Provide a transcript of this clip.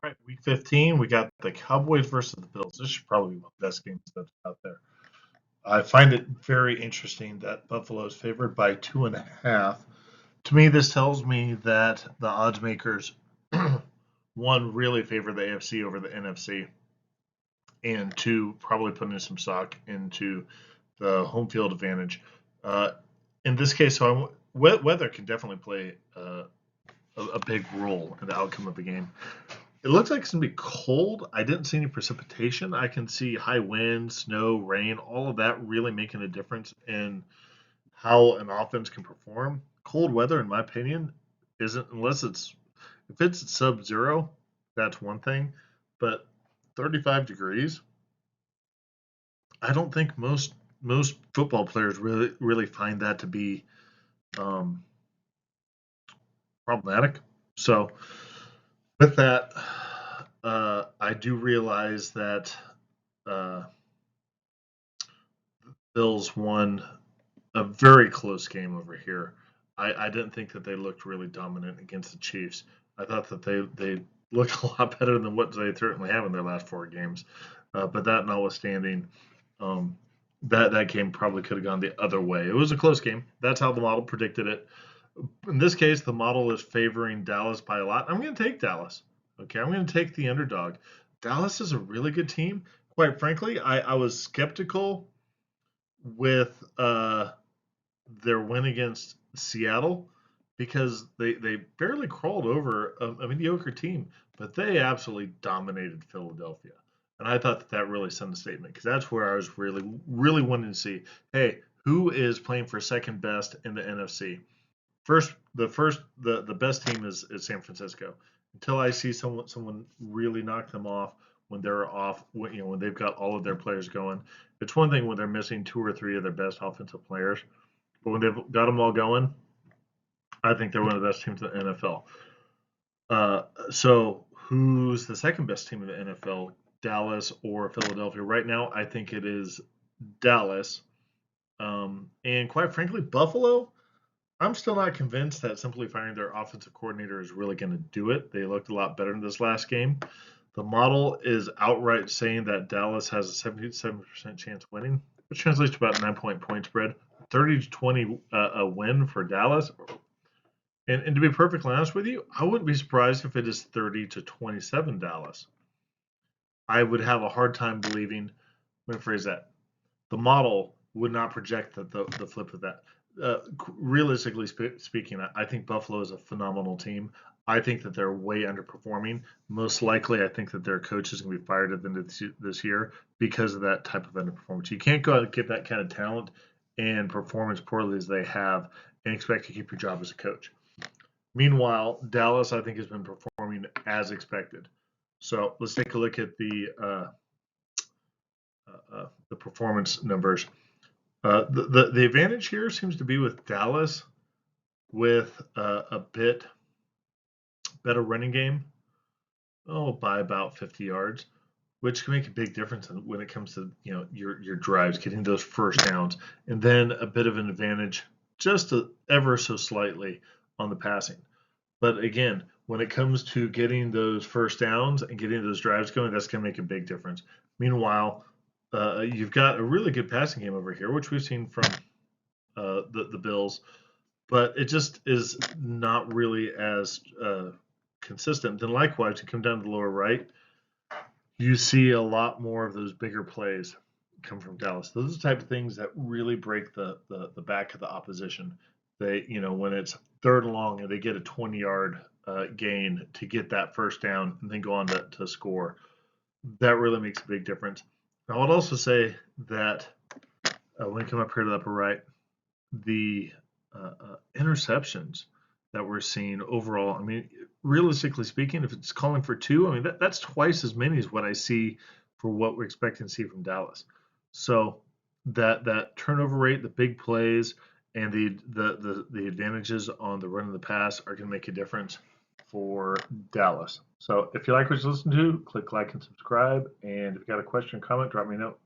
Right, week 15, we got the Cowboys versus the Bills. This should probably be one of the best games that's out there. I find it very interesting that Buffalo is favored by 2.5. To me, this tells me that the odds makers, one, really favor the AFC over the NFC, and two, probably putting some stock into the home field advantage. Uh, in this case, weather can definitely play a big role in the outcome of the game. It looks like it's going to be cold. I didn't see any precipitation. I can see high wind, snow, rain, all of that really making a difference in how an offense can perform. Cold weather, in my opinion, isn't unless it's if it's sub-zero, that's one thing. But 35 degrees, I don't think most football players really find that to be um, problematic. So with that, I do realize that uh, Bills won a very close game over here. I didn't think that they looked really dominant against the Chiefs. I thought that they looked a lot better than what they certainly have in their last four games. But that notwithstanding, um, that game probably could have gone the other way. It was a close game. That's how the model predicted it. In this case, the model is favoring Dallas by a lot. I'm going to take Dallas. Okay, I'm going to take the underdog. Dallas is a really good team. Quite frankly, I was skeptical with their win against Seattle because they barely crawled over a mediocre team, but they absolutely dominated Philadelphia. And I thought that really sent a statement because that's where I was really wanting to see, hey, who is playing for second best in the NFC? The best team is San Francisco. Until I see someone really knock them off when they're off, when they've got all of their players going. It's one thing when they're missing two or three of their best offensive players, but when they've got them all going, I think they're one of the best teams in the NFL. So who's the second best team in the NFL? Dallas or Philadelphia? Right now, I think it is Dallas. And quite frankly, Buffalo. I'm still not convinced that simply firing their offensive coordinator is really going to do it. They looked a lot better in this last game. The model is outright saying that Dallas has a 77% chance of winning, which translates to about a 9-point spread. 30-20 a win for Dallas. And to be perfectly honest with you, I wouldn't be surprised if it is 30-27 Dallas. I would have a hard time believing, let me phrase that, the model would not project the flip of that. Realistically speaking, I think Buffalo is a phenomenal team. I think that they're way underperforming. Most likely, I think that their coach is going to be fired at the end of this year because of that type of underperformance. You can't go out and get that kind of talent and perform as poorly as they have and expect to keep your job as a coach. Meanwhile, Dallas, I think, has been performing as expected. So let's take a look at the performance numbers. The advantage here seems to be with Dallas with a bit better running game, by about 50 yards, which can make a big difference when it comes to your drives, getting those first downs, and then a bit of an advantage just ever so slightly on the passing. But again, when it comes to getting those first downs and getting those drives going, that's going to make a big difference. Meanwhile, you've got a really good passing game over here, which we've seen from the Bills, but it just is not really as consistent. Then likewise, you come down to the lower right, you see a lot more of those bigger plays come from Dallas. Those are the type of things that really break the back of the opposition. They, when it's third and long and they get a 20-yard gain to get that first down and then go on to score, that really makes a big difference. I would also say that when you come up here to the upper right, the interceptions that we're seeing overall, I mean, realistically speaking, if it's calling for two, I mean, that's twice as many as what I see for what we're expecting to see from Dallas. So that turnover rate, the big plays, and the advantages on the run of the pass are going to make a difference for Dallas. So if you like what you listen to, click like and subscribe. And if you got a question or comment, drop me a note.